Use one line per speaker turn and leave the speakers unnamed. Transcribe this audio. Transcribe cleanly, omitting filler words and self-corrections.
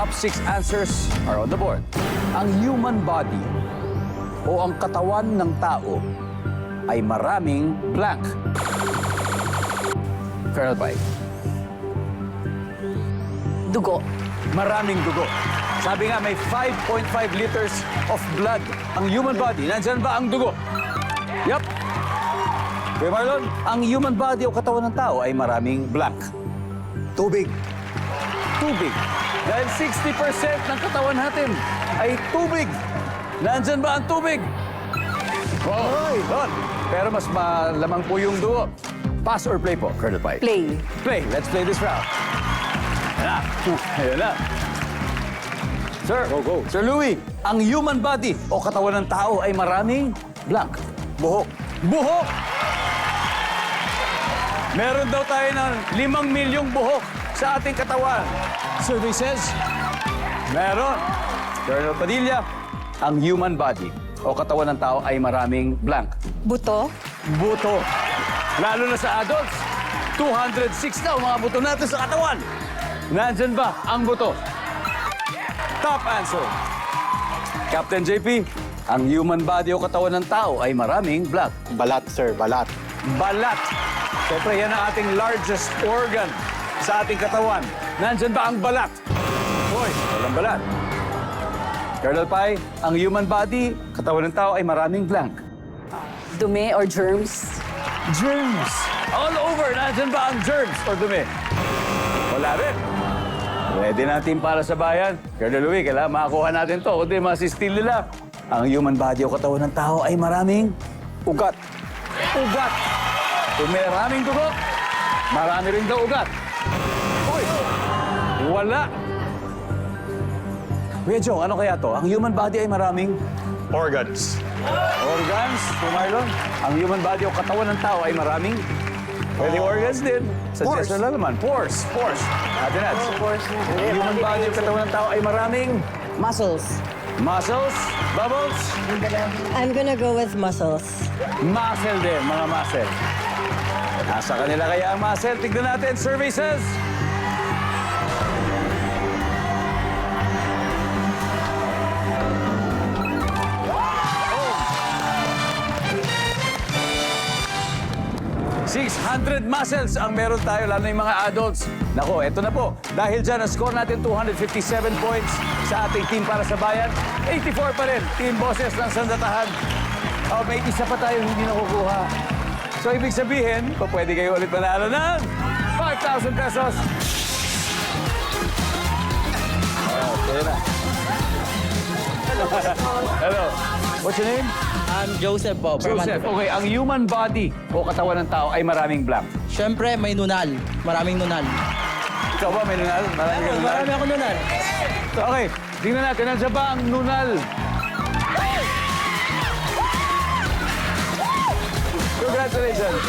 top 6 answers are on the board. Ang human body o ang katawan ng tao ay maraming blank. Colonel Pai.
Dugo.
Maraming dugo. Sabi nga, may 5.5 liters of blood ang human body. Nandyan ba ang dugo? Yup. Kuya Marlon, ang human body o katawan ng tao ay maraming blank. Tubig. Tubig. Dahil 60% ng katawan natin ay tubig. Nandyan ba ang tubig? Wow. Doon. Pero mas malamang po yung dugo. Pass or play po, Colonel Pai?
Play.
Play. Let's play this round. Ayan na. Sir, go. Sir Louie, ang human body o katawan ng tao ay maraming blank. Buhok. Buhok! Meron daw tayo ng 5 milyong buhok sa ating katawan. Survey says, meron. Colonel Padilla, ang human body o katawan ng tao ay maraming blank.
Buto.
Buto. Lalo na sa adults, 206 na ang mga buto natin sa katawan. Nandyan ba ang buto? Top answer. Captain JP, ang human body o katawan ng tao ay maraming blank.
Balat, sir. Balat.
Balat. Siyempre, yan ang ating largest organ sa ating katawan. Nandyan ba ang balat? Hoy, walang balat. Colonel Pai, ang human body, katawan ng tao ay maraming blank.
Dumi or germs.
Germs. All over. Nandyan ba ang germs or dumi? Wala rin. Pwede natin para sa bayan. Colonel Louie, kailangan makakuha natin to. Kundi masistil nila. Ang human body o katawan ng tao ay maraming ugat. Ugat. Kung may maraming dugo, marami rin daw ugat. Uy, wala. Kuya Jong, ano kaya to? Ang human body ay maraming
Organs.
organs. Kuya Marlon, ang human body o katawan ng tao ay maraming pwedeng organs din. Suggestion lang naman. Pores. Pores. Natin natin. Ang human body o katawan ng tao ay maraming
Muscles.
muscles, bubbles,
I'm gonna go with muscles.
muscle din, mga muscle. Nasa kanila kaya ang muscle? Tignan natin. Survey says... Oh. 600 muscles ang meron tayo, lalo na yung mga adults. Nako, eto na po. Dahil dyan, ang score natin 257 points sa ating team para sa bayan. 84 pa rin, Team Boses ng Sandatahan. Oh, may isa pa tayo hindi nakukuha. So, ibig sabihin, pwede kayo ulit manalo ng 5,000 pesos. Okay na. Hello. What's your name?
I'm Joseph po.
Joseph. Okay, ang human body o katawan ng tao ay maraming blank.
Siyempre, may nunal. Maraming nunal.
Ikaw ba may nunal? Maraming nunal?
Marami ako nunal.
Okay, tingnan natin. Nandiyan ba ang nunal? Congratulations.